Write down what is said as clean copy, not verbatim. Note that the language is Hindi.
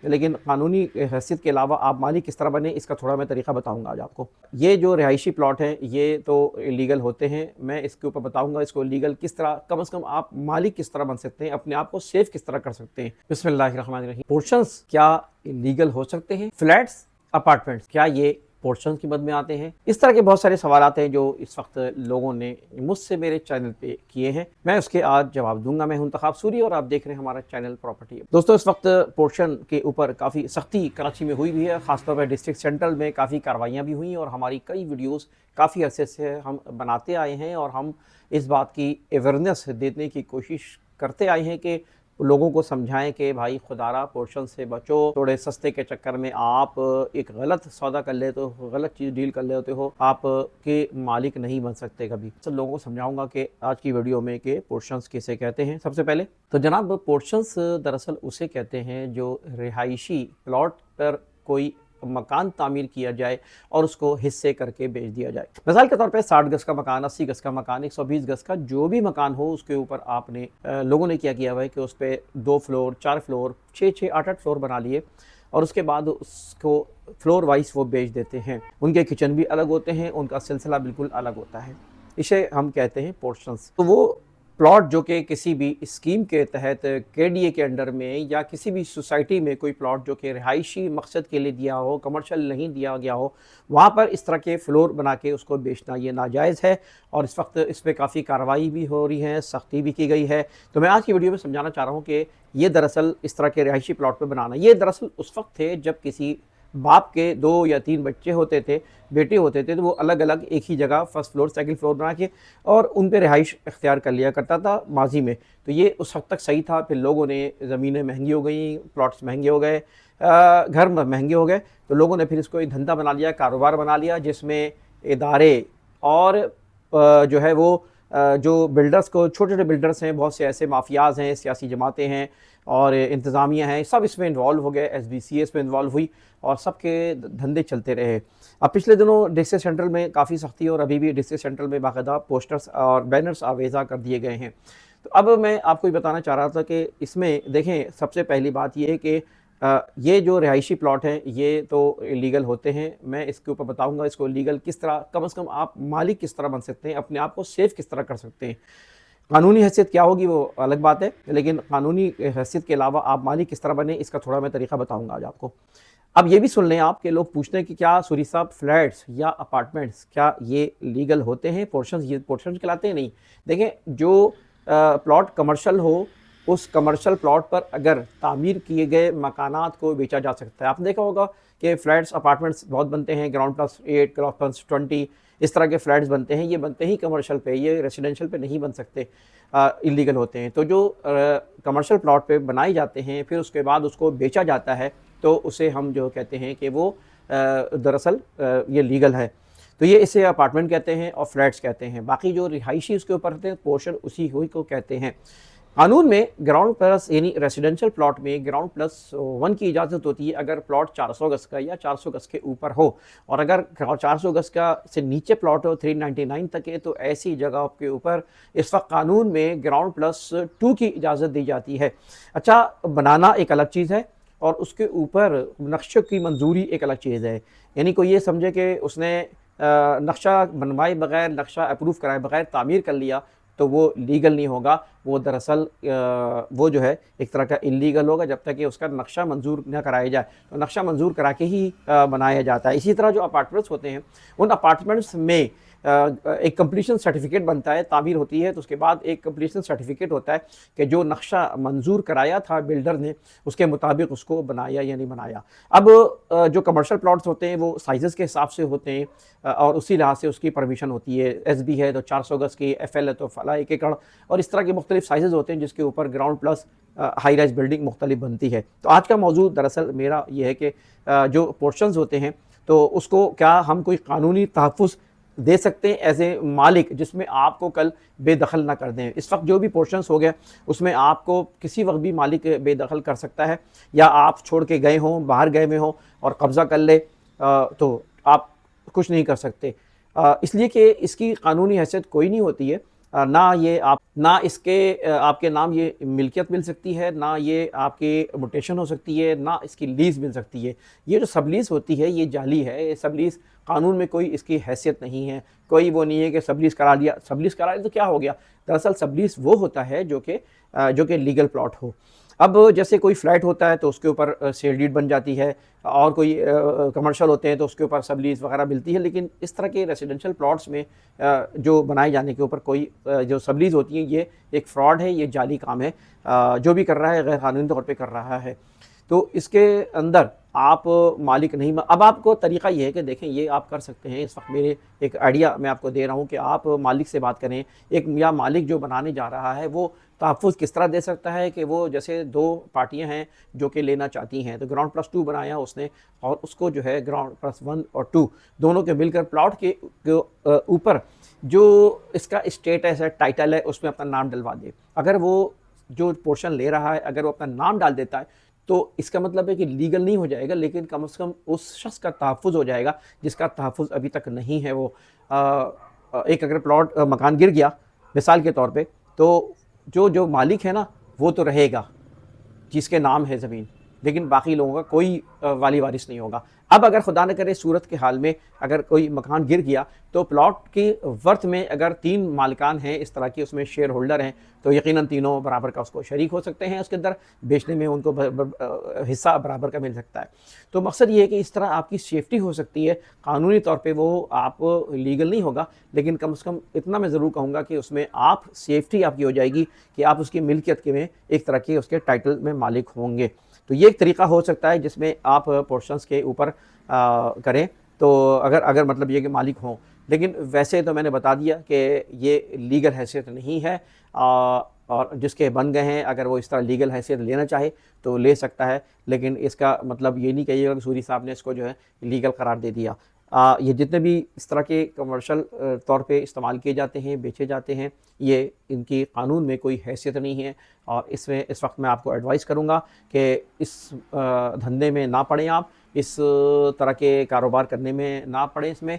लेकिन कानूनी हैसियत के अलावा आप मालिक किस तरह बने, इसका थोड़ा मैं तरीका बताऊंगा आज आपको। ये जो रिहायशी प्लॉट हैं ये तो इलीगल होते हैं, मैं इसके ऊपर बताऊंगा इसको लीगल किस तरह, कम से कम आप मालिक किस तरह बन सकते हैं, अपने आप को सेफ किस तरह कर सकते हैं। बिस्मिल्लाहिर्रहमानिर्रहीम। पोर्शंस क्या लीगल हो सकते हैं? फ्लैट्स, अपार्टमेंट्स, क्या ये पोर्शन की मद में आते हैं? इस तरह के बहुत सारे सवाल आते हैं जो इस वक्त लोगों ने मुझसे मेरे चैनल पे किए हैं, मैं उसके आज जवाब दूंगा। मैं हूं इंतखाब सूरी और आप देख रहे हैं हमारा चैनल प्रॉपर्टी। दोस्तों, इस वक्त पोर्शन के ऊपर काफ़ी सख्ती कराची में हुई भी है, खासतौर पर डिस्ट्रिक्ट सेंट्रल में काफ़ी कार्रवाइयाँ भी हुई और हमारी कई वीडियोज़ काफ़ी अरसे से हम बनाते आए हैं और हम इस बात की अवेयरनेस देने की कोशिश करते आए हैं कि लोगों को समझाएं कि भाई खुदारा पोर्शन से बचो, थोड़े सस्ते के चक्कर में आप एक गलत सौदा कर लेते हो, गलत चीज़ डील कर लेते हो, आप के मालिक नहीं बन सकते कभी। सब लोगों को समझाऊंगा कि आज की वीडियो में कि पोर्शंस किसे कहते हैं। सबसे पहले तो जनाब, पोर्शंस दरअसल उसे कहते हैं जो रिहायशी प्लॉट पर कोई मकान तामीर किया जाए और उसको हिस्से करके बेच दिया जाए। मिसाल के तौर पे 60 गज का मकान, 80 गज का मकान, 120 गज का जो भी मकान हो, उसके ऊपर आपने लोगों ने क्या किया हुआ है कि उस पर 2 फ्लोर, 4 फ्लोर, 6, 8 फ्लोर बना लिए और उसके बाद उसको फ्लोर वाइज वो बेच देते हैं। उनके किचन भी अलग होते हैं, उनका सिलसिला बिल्कुल अलग होता है। इसे हम कहते हैं पोर्शंस। तो वो प्लॉट जो कि किसी भी स्कीम के तहत केडीए के अंडर में या किसी भी सोसाइटी में कोई प्लॉट जो कि रिहायशी मकसद के लिए दिया हो, कमर्शियल नहीं दिया गया हो, वहाँ पर इस तरह के फ्लोर बना के उसको बेचना ये नाजायज़ है और इस वक्त इस पर काफ़ी कार्रवाई भी हो रही है, सख्ती भी की गई है। तो मैं आज की वीडियो में समझाना चाह रहा हूँ कि ये दरअसल इस तरह के रिहायशी प्लॉट पर बनाना, ये दरअसल उस वक्त थे जब किसी बाप के 2 या 3 बच्चे होते थे, बेटे होते थे, तो वो अलग अलग एक ही जगह फर्स्ट फ्लोर, सेकंड फ्लोर बना के और उन पे रिहाइश इख्तियार कर लिया करता था माजी में। तो ये उस हद तक सही था। फिर लोगों ने ज़मीनें महंगी हो गई, प्लॉट्स महंगे हो गए, घर महंगे हो गए, तो लोगों ने फिर इसको एक धंधा बना लिया, कारोबार बना लिया, जिसमें इदारे और जो है वो जो बिल्डर्स को, छोटे छोटे बिल्डर्स हैं, बहुत से ऐसे माफियाज़ हैं, सियासी जमातें हैं और इंतज़ामिया हैं, सब इसमें इन्वॉल्व हो गए। SBCA इसमें इन्वॉल्व हुई और सबके धंधे चलते रहे। अब पिछले दिनों डिस्ट्रिक्ट सेंट्रल में काफ़ी सख्ती और अभी भी डिस्ट्रिक्ट सेंट्रल में बाकायदा पोस्टर्स और बैनर्स आवेज़ा कर दिए गए हैं। तो अब मैं आपको ये बताना चाह रहा था कि इसमें देखें, सबसे पहली बात ये है कि ये जो रिहायशी प्लॉट हैं ये तो इलीगल होते हैं। मैं इसके ऊपर बताऊंगा इसको लीगल किस तरह, कम से कम आप मालिक किस तरह बन सकते हैं, अपने आप को सेफ किस तरह कर सकते हैं। कानूनी हैसियत क्या होगी वो अलग बात है, लेकिन कानूनी हैसियत के अलावा आप मालिक किस तरह बने, इसका थोड़ा मैं तरीका बताऊंगा आज आपको। अब ये भी सुन लें आप कि लोग पूछते हैं कि क्या सूरी साहब फ्लैट्स या अपार्टमेंट्स क्या ये लीगल होते हैं, पोर्शंस, ये पोर्शंस कहलाते हैं? नहीं। देखें, जो प्लॉट कमर्शियल हो, उस कमर्शियल प्लॉट पर अगर तामीर किए गए मकानात को बेचा जा सकता है। आपने देखा होगा कि फ्लैट्स, अपार्टमेंट्स बहुत बनते हैं, ग्राउंड प्लस 8, ग्राउंड प्लस 20, इस तरह के फ्लैट्स बनते हैं। ये बनते ही कमर्शियल पे, ये रेसिडेंशियल पे नहीं बन सकते, इलीगल होते हैं। तो जो कमर्शियल प्लॉट पे बनाए जाते हैं फिर उसके बाद उसको बेचा जाता है, तो उसे हम जो कहते हैं कि वो दरअसल ये लीगल है। तो ये इसे अपार्टमेंट कहते हैं और फ्लैट्स कहते हैं। बाकी जो रिहायशी उसके ऊपर रहते हैं पोर्शन, उसी हुई को कहते हैं। कानून में ग्राउंड प्लस यानी रेसिडेंशियल प्लॉट में ग्राउंड प्लस 1 की इजाज़त होती है अगर प्लॉट 400 गज का या 400 गज के ऊपर हो, और अगर 400 गज का से नीचे प्लॉट हो 399 तक है, तो ऐसी जगह के ऊपर इस वक्त कानून में ग्राउंड प्लस 2 की इजाज़त दी जाती है। अच्छा, बनाना एक अलग चीज़ है और उसके ऊपर नक्शे की मंजूरी एक अलग चीज़ है। यानी कोई ये समझे कि उसने नक्शा बनवाए बगैर, नक्शा अप्रूव कराए बगैर तामीर कर लिया, तो वो लीगल नहीं होगा। वो दरअसल वो जो है एक तरह का इलीगल होगा जब तक कि उसका नक्शा मंजूर न कराया जाए। तो नक्शा मंजूर करा के ही बनाया जाता है। इसी तरह जो अपार्टमेंट्स होते हैं, उन अपार्टमेंट्स में एक कंप्लीशन सर्टिफिकेट बनता है, तामीर होती है तो उसके बाद एक कंप्लीशन सर्टिफिकेट होता है कि जो नक्शा मंजूर कराया था बिल्डर ने, उसके मुताबिक उसको बनाया या नहीं बनाया। अब जो कमर्शियल प्लॉट्स होते हैं वो साइज़ के हिसाब से होते हैं और उसी लिहाज से उसकी परमिशन होती है। SB है तो 400 गज की, FL है तो फला 1 एकड़, और इस तरह के मुख्तलिफ साइज़ होते हैं जिसके ऊपर ground plus high rise building मुख्तलिफ बनती है। तो आज का मौजूद दरअसल मेरा ये है कि जो पोर्शंस होते हैं तो उसको क्या हम कोई कानूनी तहफ़्फ़ुज़ दे सकते हैं एज ए मालिक, जिसमें आपको कल बेदखल ना कर दें। इस वक्त जो भी पोर्शंस हो गए उसमें आपको किसी वक्त भी मालिक बेदखल कर सकता है, या आप छोड़ के गए हों, बाहर गए हुए हों और कब्ज़ा कर ले तो आप कुछ नहीं कर सकते, इसलिए कि इसकी कानूनी हैसियत कोई नहीं होती है। ना ये आप ना इसके आपके नाम ये मिल्कियत मिल सकती है, ना ये आपकी म्यूटेशन हो सकती है, ना इसकी लीज़ मिल सकती है। ये जो सबलीज़ होती है ये जाली है, ये सबलीज़ कानून में कोई इसकी हैसियत नहीं है, कोई वो नहीं है कि सबलीज़ करा दिया, सबलीज़ करा दिया तो क्या हो गया? दरअसल सबलीज़ वो होता है जो कि लीगल प्लॉट हो। अब जैसे कोई फ्लैट होता है तो उसके ऊपर सेल डीड बन जाती है, और कोई कमर्शियल होते हैं तो उसके ऊपर सब लीज़ वगैरह मिलती है, लेकिन इस तरह के रेजिडेंशियल प्लॉट्स में जो बनाए जाने के ऊपर कोई जो सब लीज़ होती है ये एक फ्रॉड है, ये जाली काम है। जो भी कर रहा है गैर कानूनी तौर पे कर रहा है। तो इसके अंदर आप मालिक नहीं अब आपको तरीक़ा ये है कि देखें ये आप कर सकते हैं। इस वक्त मेरे एक आइडिया मैं आपको दे रहा हूँ कि आप मालिक से बात करें। एक या मालिक जो बनाने जा रहा है वो तहफ़्फ़ुज़ किस तरह दे सकता है कि वो जैसे 2 पार्टियाँ हैं जो कि लेना चाहती हैं, तो ग्राउंड प्लस 2 बनाया उसने, और उसको जो है ग्राउंड प्लस 1 और 2 दोनों के मिलकर प्लॉट के ऊपर जो इसका स्टेटस है, टाइटल है, उसमें अपना नाम डलवा दे। अगर वो जो पोर्शन ले रहा है अगर वो अपना नाम डाल देता है तो इसका मतलब है कि लीगल नहीं हो जाएगा, लेकिन कम से कम उस शख्स का तहफ़्फ़ुज़ हो जाएगा जिसका तहफ़्फ़ुज़ अभी तक नहीं है। वो एक अगर प्लॉट मकान गिर गया मिसाल के तौर पे, तो जो मालिक है ना वो तो रहेगा जिसके नाम है ज़मीन, लेकिन बाकी लोगों का कोई वाली वारिस नहीं होगा। अब अगर खुदा न करे सूरत के हाल में अगर कोई मकान गिर गया तो प्लॉट की वर्थ में अगर 3 मालिकान हैं इस तरह की, उसमें शेयर होल्डर हैं, तो यकीनन तीनों बराबर का उसको शरीक हो सकते हैं, उसके अंदर बेचने में उनको हिस्सा बराबर का मिल सकता है। तो मकसद ये है कि इस तरह आपकी सेफ्टी हो सकती है। कानूनी तौर पे वो आप लीगल नहीं होगा, लेकिन कम से कम इतना मैं ज़रूर कहूँगा कि उसमें आप सेफ्टी आपकी हो जाएगी कि आप उसकी मिल्कियत के में एक तरह के उसके टाइटल में मालिक होंगे। तो ये एक तरीका हो सकता है जिसमें आप पोर्शंस के ऊपर करें, तो अगर मतलब ये कि मालिक हों। लेकिन वैसे तो मैंने बता दिया कि ये लीगल हैसियत नहीं है, और जिसके बन गए हैं अगर वो इस तरह लीगल हैसियत लेना चाहे तो ले सकता है, लेकिन इसका मतलब ये नहीं कहिएगा कि सूरी साहब ने इसको जो है लीगल करार दे दिया। ये जितने भी इस तरह के कमर्शियल तौर पे इस्तेमाल किए जाते हैं, बेचे जाते हैं, ये इनकी कानून में कोई हैसियत नहीं है, और इसमें इस वक्त मैं आपको एडवाइस करूँगा कि इस धंधे में ना पड़ें आप, इस तरह के कारोबार करने में ना पड़ें इसमें,